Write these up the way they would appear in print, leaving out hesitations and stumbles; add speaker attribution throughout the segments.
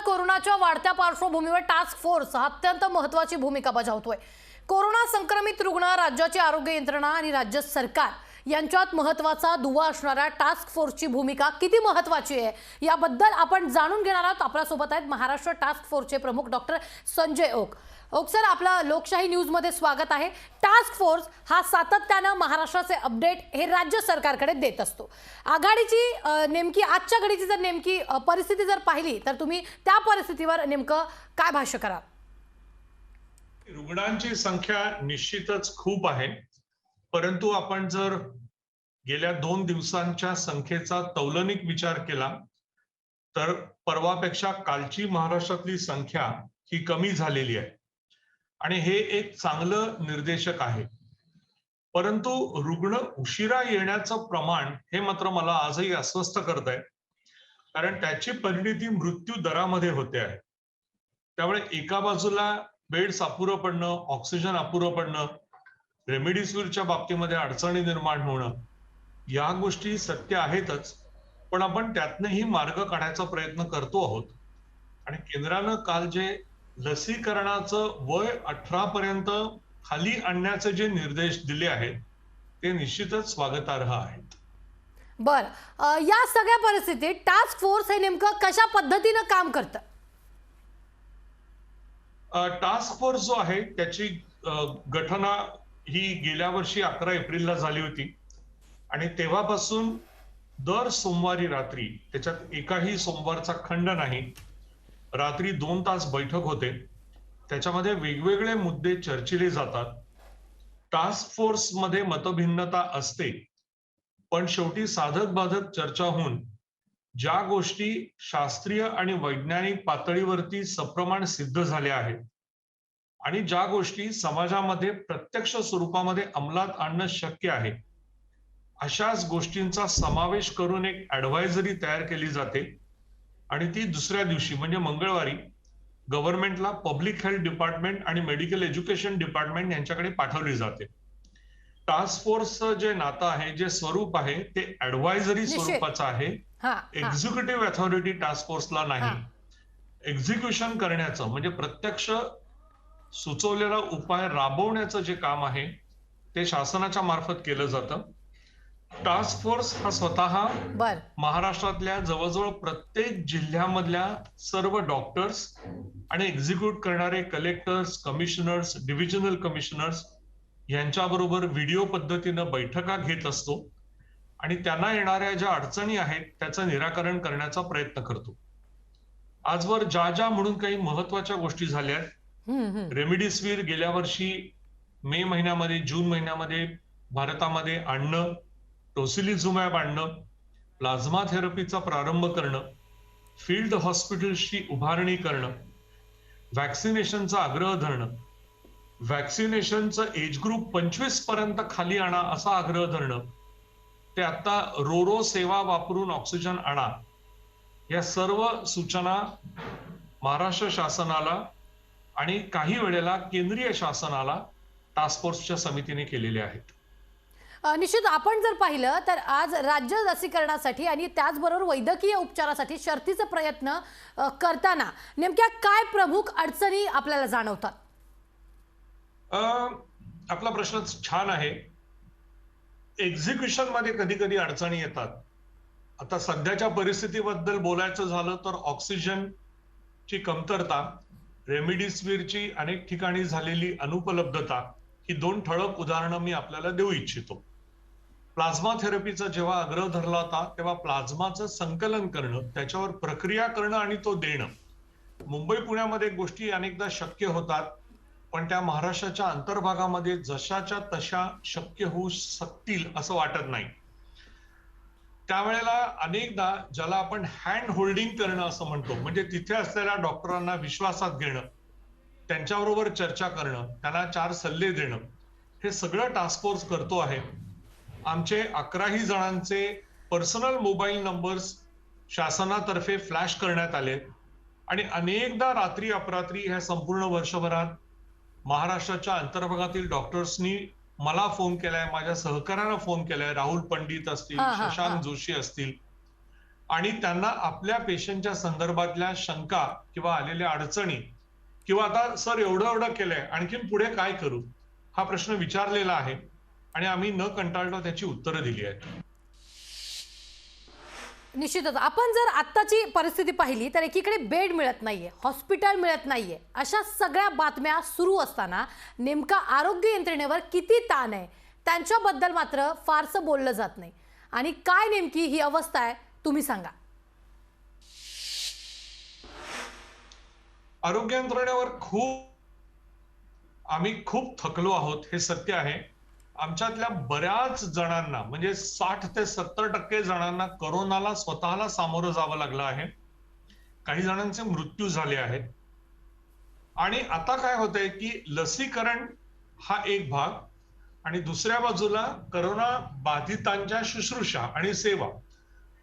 Speaker 1: राज्यात कोरोनाच्या वाढत्या पार्श्वभूमीवर टास्क फोर्स हा अत्यंत महत्त्वाची भूमिका बजावतोय। कोरोना संक्रमित रुग्ण, राज्याची आरोग्य यंत्रणा आणि राज्य सरकार यांच्यात महत्त्वाचा दुवा असणाऱ्या टास्क फोर्सची भूमिका किती महत्त्वाची आहे याबद्दल आपण जाणून घेणार आहोत। आपल्यासोबत आहेत महाराष्ट्र टास्क फोर्सचे प्रमुख डॉक्टर संजय ओक। ओक सर, आपला लोकशाही न्यूज मध्ये स्वागत आहे। टास्क फोर्स हा सातत्याने महाराष्ट्राचे अपडेट हे राज्य सरकारकडे देत असतो। आघाडीची नेमकी आजच्या घडीची जर नेमकी परिस्थिती जर पाहिली तर तुम्ही त्या परिस्थितीवर नेमकं काय भाष्य कराल?
Speaker 2: रुग्णांची संख्या निश्चितच खूप आहे, परंतु आपण जर गेल्या 2 दिवसांच्या संख्येचा तौलनिक विचार केला तर परवापेक्षा कालची महाराष्ट्रातली संख्या ही कमी झालेली आहे आणि हे एक चांगलं निर्देशक आहे। परंतु रुग्ण उशिरा येण्याचं प्रमाण हे मात्र मला आजही अस्वस्थ करत आहे, कारण त्याची परिणती मृत्यू दरामध्ये होते आहे। त्यामुळे एका बाजूला बेड्स अपुरं पडणं, ऑक्सिजन अपुरं पडणं, रेमडेसिवीरच्या बाबतीमध्ये अडचणी निर्माण होणं, या गोष्टी सत्य आहेतच, पण आपण त्यातनंही मार्ग काढायचा प्रयत्न करतो आहोत। आणि केंद्रानं काल जे लसीकरणाचं वय 18 पर्यंत खाली आणण्याचे जे निर्देश दिले आहेत ते निश्चितच स्वागतार्ह आहेत।
Speaker 1: बर, या सगळ्या परिस्थितीत टास्क फोर्स हे नेमकं कशा पद्धतीने काम करतं?
Speaker 2: टास्क फोर्स जो आहे त्याची घटना ही गेल्या वर्षी 11 एप्रिलला झाली होती आणि तेव्हापासून दर सोमवारी रात्री, त्याच्यात एकाही सोमवारचा खंड नाही, रात्री 2 तास बैठक होते। त्याच्यामध्ये वेगवेगळे मुद्दे चर्चिले जातात। टास्क फोर्स मध्ये मतभिन्नता असते, पण शेवटी साधक बाधक चर्चा होऊन ज्या गोष्टी शास्त्रीय आणि वैज्ञानिक पातळीवरती सप्रमाण सिद्ध झाल्या आहेत आणि ज्या गोष्टी समाजामध्ये प्रत्यक्ष स्वरूपामध्ये अंमलात आणणं शक्य आहे, अशाच गोष्टींचा समावेश करून एक ॲडव्हायझरी तयार केली जाते आणि ती दुसऱ्या दिवशी म्हणजे मंगळवारी गव्हर्नमेंटला पब्लिक हेल्थ डिपार्टमेंट आणि मेडिकल एज्युकेशन डिपार्टमेंट यांच्याकडे पाठवली जाते। टास्क फोर्सचं जे नातं आहे, जे स्वरूप आहे, ते ॲडव्हायझरी स्वरूपाचं आहे। एक्झिक्युटिव्ह अथॉरिटी टास्क फोर्सला नाही। एक्झिक्युशन करण्याचं म्हणजे प्रत्यक्ष सुचवलेला उपाय राबवण्याचं जे काम आहे ते शासनाच्या मार्फत केलं जातं। टास्क फोर्स हा स्वतः महाराष्ट्रातल्या जवळजवळ प्रत्येक जिल्ह्यामधल्या सर्व डॉक्टर्स आणि एक्झिक्यूट करणारे कलेक्टर्स, कमिशनर्स, डिव्हिजनल कमिशनर्स यांच्याबरोबर व्हिडिओ पद्धतीनं बैठका घेत असतो आणि त्यांना येणाऱ्या ज्या अडचणी आहेत त्याचं निराकरण करण्याचा प्रयत्न करतो। आजवर ज्या म्हणून काही महत्वाच्या गोष्टी झाल्या आहेत, रेमडेसिवीर गेल्या वर्षी मे महिन्यामध्ये, जून महिन्यामध्ये भारतामध्ये आणणं, टोसिलिझुमॅब आणणं, प्लाझ्मा थेरपीचा प्रारंभ करणं, फील्ड हॉस्पिटल्सची उभारणी करणं, व्हॅक्सिनेशनचा आग्रह धरणं, व्हॅक्सिनेशनचं एज ग्रुप 25 पर्यंत खाली आणा असा आग्रह धरणं, ते आता रोरो सेवा वापरून ऑक्सिजन आणा, या सर्व सूचना महाराष्ट्र शासनाला आणि काही वेळेला केंद्रीय शासनाला टास्क फोर्सच्या समितीने केलेले आहेत।
Speaker 1: निश्चित आपण जर पाहिलं तर आज राज्य लसीकरणासाठी आणि त्याचबरोबर वैद्यकीय उपचारासाठी शर्तीचे प्रयत्न करताना नेमक्या काय प्रमुख अडचणी आपल्याला जाणवतात?
Speaker 2: आपला प्रश्न छान आहे। एक्झिक्युशन मध्ये कधी कधी अडचणी येतात। आता सध्याच्या परिस्थितीबद्दल बोलायचं झालं तर ऑक्सिजनची कमतरता, रेमडेसिवीरची अनेक ठिकाणी झालेली अनुपलब्धता ही 2 ठळक उदाहरणं मी आपल्याला देऊ इच्छितो। प्लाझ्मा थेरपीचा जेव्हा आग्रह धरला होता तेव्हा प्लाझ्माचं संकलन करणं, त्याच्यावर प्रक्रिया करणं आणि तो देणं, मुंबई पुण्यामध्ये गोष्टी अनेकदा शक्य होतात, पण त्या महाराष्ट्राच्या अंतर्भागामध्ये जशाच्या तशा शक्य होऊ शकतील असं वाटत नाही। त्यावेळेला अनेकदा ज्याला आपण हँड होल्डिंग करणं असं म्हणतो, म्हणजे तिथे असलेल्या डॉक्टरांना विश्वासात घेणं, त्यांच्याबरोबर चर्चा करणं, त्यांना 4 सल्ले देणं, हे सगळं टास्क फोर्स करतो आहे। आमचे 11ही जणांचे पर्सनल मोबाईल नंबर्स शासनातर्फे फ्लॅश करण्यात आले आणि अनेकदा रात्री अपरात्री ह्या संपूर्ण वर्षभरात महाराष्ट्राच्या अंतर्भागातील डॉक्टर्सनी मला फोन केलाय, माझ्या सहकार्यानं फोन केलाय, राहुल पंडित असतील, शशांक जोशी असतील, आणि त्यांना आपल्या पेशंटच्या संदर्भातल्या शंका किंवा आलेल्या अडचणी किंवा आता सर एवढं केलंय आणखीन पुढे काय करू हा प्रश्न विचारलेला आहे आणि आम्ही न कंटाळता त्याची उत्तरं दिली आहेत.
Speaker 1: निश्चितच आपण जर आत्ताची परिस्थिती पाहिली तर एकीकडे बेड मिळत नाहीये, हॉस्पिटल मिळत नाहीये, अशा सगळ्या बातम्या सुरू असताना नेमका आरोग्य यंत्रणेवर किती ताण आहे त्यांच्याबद्दल मात्र फारसं बोललं जात नाही. आणि काय नेमकी ही अवस्था आहे तुम्ही सांगा.
Speaker 2: आरोग्य यंत्रणेवर आम्ही खूप थकलो आहोत हे सत्य आहे. आमच्यातल्या बऱ्याच जणांना म्हणजे 60 ते 70% जणांना कोरोनाला स्वतःला सामोरं जावं लागलं आहे. काही जणांचे मृत्यू झाले आहेत. आणि आता काय होतंय की लसीकरण हा एक भाग आणि दुसऱ्या बाजूला कोरोना बाधितांच्या शुश्रूषा आणि सेवा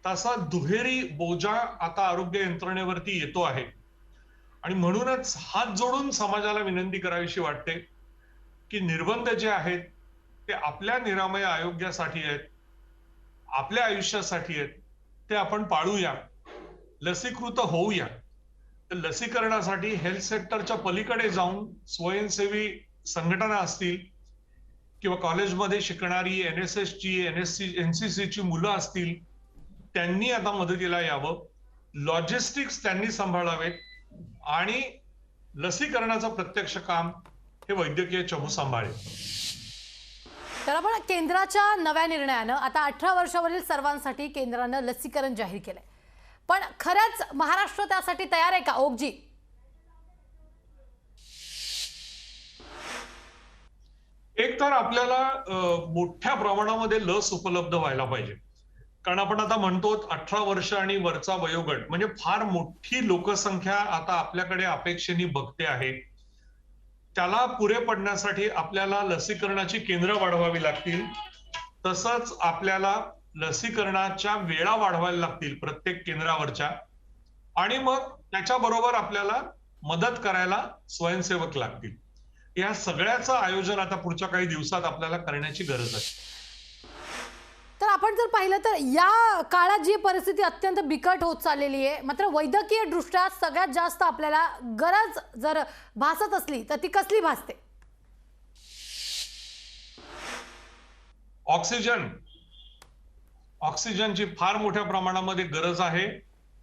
Speaker 2: तसा दुहेरी बोजा आता आरोग्य यंत्रणेवरती येतो आहे. आणि म्हणूनच हात जोडून समाजाला विनंती करावीशी वाटते की निर्बंध जे आहेत ते आपल्या निरामय आरोग्यासाठी आहेत, आपल्या आयुष्यासाठी आहेत, ते आपण पाळूया, लसीकृत होऊया. तर लसीकरणासाठी हेल्थ सेक्टरच्या पलीकडे जाऊन स्वयंसेवी संघटना असतील किंवा कॉलेजमध्ये शिकणारी NSSची NCCची मुलं असतील त्यांनी आता मदतीला यावं. लॉजिस्टिक्स त्यांनी सांभाळावेत आणि लसीकरणाचं प्रत्यक्ष काम हे वैद्यकीय चमू सांभाळेल.
Speaker 1: तर आपण केंद्राच्या नव्या निर्णयानं आता 18 वर्षावरील सर्वांसाठी केंद्रानं लसीकरण जाहीर केलंय. पण खरंच महाराष्ट्र त्यासाठी तयार आहे का ओगजी?
Speaker 2: एक तर आपल्याला मोठ्या प्रमाणामध्ये लस उपलब्ध व्हायला पाहिजे. कारण आपण आता म्हणतो 18 वर्ष आणि वरचा वयोगट म्हणजे फार मोठी लोकसंख्या आता आपल्याकडे अपेक्षेने बघते आहे. त्याला पुरे पडण्यासाठी आपल्याला लसीकरणाची केंद्र वाढवावी लागतील. तसंच आपल्याला लसीकरणाच्या वेळा वाढवायला लागतील प्रत्येक केंद्रावरच्या. आणि मग त्याच्याबरोबर आपल्याला मदत करायला स्वयंसेवक लागतील. या सगळ्याचं आयोजन आता पुढच्या काही दिवसात आपल्याला करण्याची गरज आहे.
Speaker 1: तर आपण जर पाहिलं तर या काळात जी परिस्थिती अत्यंत बिकट होत चाललेली आहे, मात्र वैद्यकीय दृष्ट्या सगळ्यात जास्त आपल्याला गरज जर भासत असली तर ती कसली भासते?
Speaker 2: ऑक्सिजनची फार मोठ्या प्रमाणामध्ये गरज आहे.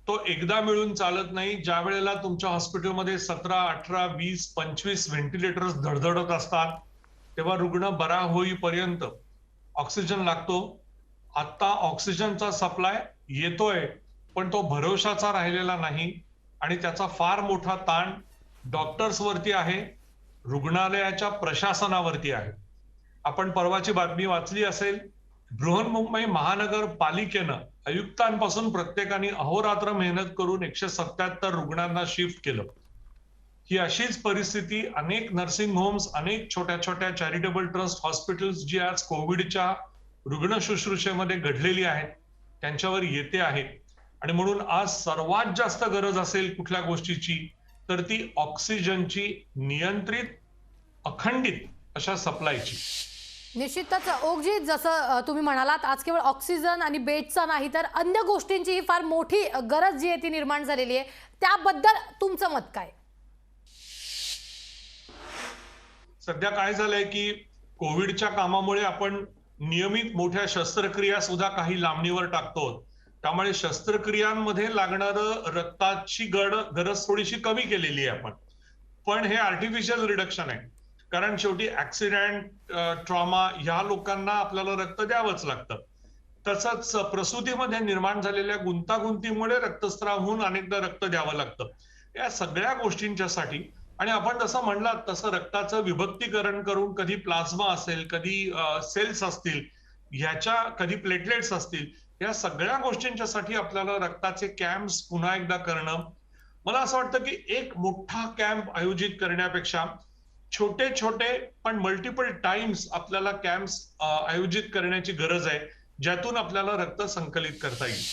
Speaker 2: तो एकदा मिळून चालत नाही. ज्या वेळेला तुमच्या हॉस्पिटलमध्ये 17, 18, 20, 25 व्हेंटिलेटर्स धडधडत असतात तेव्हा रुग्ण बरा होईपर्यंत ऑक्सिजन लागतो. आता ऑक्सिजनचा सप्लाय येतोय पण तो भरोशाचा राहिलेला नाही आणि त्याचा फार मोठा ताण डॉक्टर्स वरती आहे, रुग्णालयाच्या प्रशासनावरती आहे. आपण परवाची बातमी वाचली असेल, बृहन्मुंबई महानगरपालिकेनं आयुक्तांपासून प्रत्येकाने अहोरात्र मेहनत करून 177 रुग्णांना शिफ्ट केलं. ही अशीच परिस्थिती अनेक नर्सिंग होम्स, अनेक छोट्या छोट्या चॅरिटेबल ट्रस्ट हॉस्पिटल्स जी आज कोविडच्या रुग्ण शुश्रूषेमध्ये घडलेली आहेत त्यांच्यावर येते आहे. आणि म्हणून आज सर्वात जास्त गरज असेल कुठल्या गोष्टीची तर ती ऑक्सिजनची, नियंत्रित, अखंडित अशा सप्लायची.
Speaker 1: निश्चितच ओगजी, जसं तुम्ही म्हणालात आज केवळ ऑक्सिजन आणि बेडचा नाही तर अन्य गोष्टींची फार मोठी गरज जी आहे ती निर्माण झालेली आहे, त्याबद्दल तुमचं मत काय?
Speaker 2: सध्या काय झालंय की कोविडच्या कामामुळे आपण नियमित मोठ्या शस्त्रक्रिया सुद्धा काही लांबणीवर टाकतो. त्यामुळे शस्त्रक्रियांमध्ये लागणारं रक्ताची गरज थोडीशी कमी केलेली आहे आपण. पण हे आर्टिफिशियल रिडक्शन आहे. कारण शेवटी ऍक्सिडेंट, ट्रॉमा ह्या लोकांना आपल्याला रक्त द्यावंच लागतं. तसंच प्रसूतीमध्ये निर्माण झालेल्या गुंतागुंतीमुळे रक्तस्राव होऊन अनेकदा रक्त द्यावं लागतं. या सगळ्या गोष्टींच्यासाठी आणि आपण जसं म्हणलात तसं रक्ताचं विभक्तीकरण करून कधी प्लाझ्मा असेल, कधी सेल्स असतील, ह्याच्या कधी प्लेटलेट्स असतील, या सगळ्या गोष्टींच्यासाठी आपल्याला रक्ताचे कॅम्प्स पुन्हा एकदा करणं. मला असं वाटतं की एक मोठा कॅम्प आयोजित करण्यापेक्षा छोटे छोटे पण मल्टिपल टाइम्स आपल्याला कॅम्प्स आयोजित करण्याची गरज आहे, ज्यातून आपल्याला रक्त संकलित करता येईल.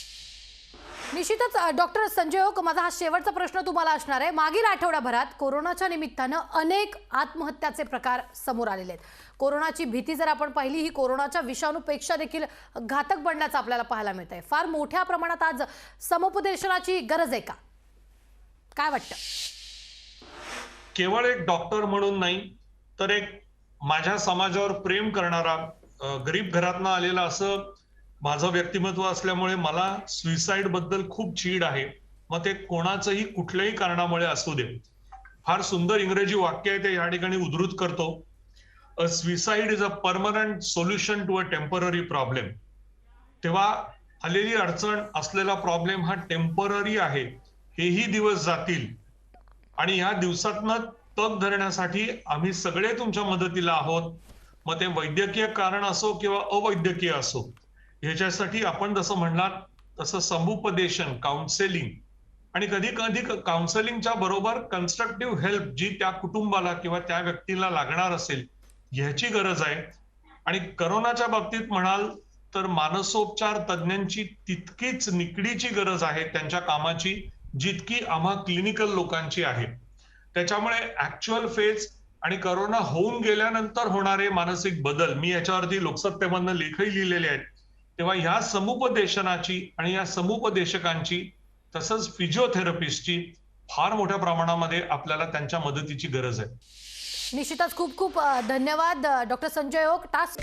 Speaker 1: निश्चितच डॉक्टर संजय ओक, माझा हा शेवटचा प्रश्न तुम्हाला असणार आहे. मागील आठवड्याभरात कोरोनाच्या निमित्तानं अनेक आत्महत्याचे प्रकार समोर आलेले आहेत. कोरोनाची भीती जर आपण पाहिली, ही कोरोनाच्या विषाणूपेक्षा देखील घातक बनण्याचं आपल्याला पाहायला मिळत आहे. फार मोठ्या प्रमाणात आज समुपदेशनाची गरज आहे का, काय वाटतं?
Speaker 2: केवळ एक डॉक्टर म्हणून नाही, तर एक माझ्या समाजावर प्रेम करणारा, गरीब घरातनं आलेला असं माझं व्यक्तिमत्व असल्यामुळे मला सुइसाइड बद्दल खूप चीड आहे. मग ते कोणाचंही कुठल्याही कारणामुळे असू दे. फार सुंदर इंग्रजी वाक्य आहे, ते या ठिकाणी उद्धृत करतो. A suicide is a permanent solution to a temporary problem. तेव्हा आलेली अडचण असलेला प्रॉब्लेम हा टेम्पररी आहे, हेही दिवस जातील आणि या दिवसातनं तग धरण्यासाठी आम्ही सगळे तुमच्या मदतीला आहोत. मग ते वैद्यकीय कारण असो किंवा अवैद्यकीय असो, ह्याच्यासाठी आपण जसं म्हणलात तसं समुपदेशन, काउन्सेलिंग आणि कधी कधी काउन्सेलिंगच्या बरोबर कन्स्ट्रक्टिव्ह हेल्प जी त्या कुटुंबाला किंवा त्या व्यक्तीला लागणार असेल, ह्याची गरज आहे. आणि करोनाच्या बाबतीत म्हणाल तर मानसोपचार तज्ञांची तितकीच निकडीची गरज आहे त्यांच्या कामाची, जितकी आम्हा क्लिनिकल लोकांची आहे. त्याच्यामुळे ऍक्च्युअल फेज आणि करोना होऊन गेल्यानंतर होणारे मानसिक बदल, मी याच्यावरती लोकसत्तेमधनं लेखही लिहिलेले आहेत. तेव्हा ह्या समुपदेशनाची आणि या समुपदेशकांची तसंच फिजिओथेरपिस्टची फार मोठ्या प्रमाणामध्ये आपल्याला त्यांच्या मदतीची गरज आहे.
Speaker 1: निश्चितच खूप खूप धन्यवाद डॉक्टर संजय ओक. टास्क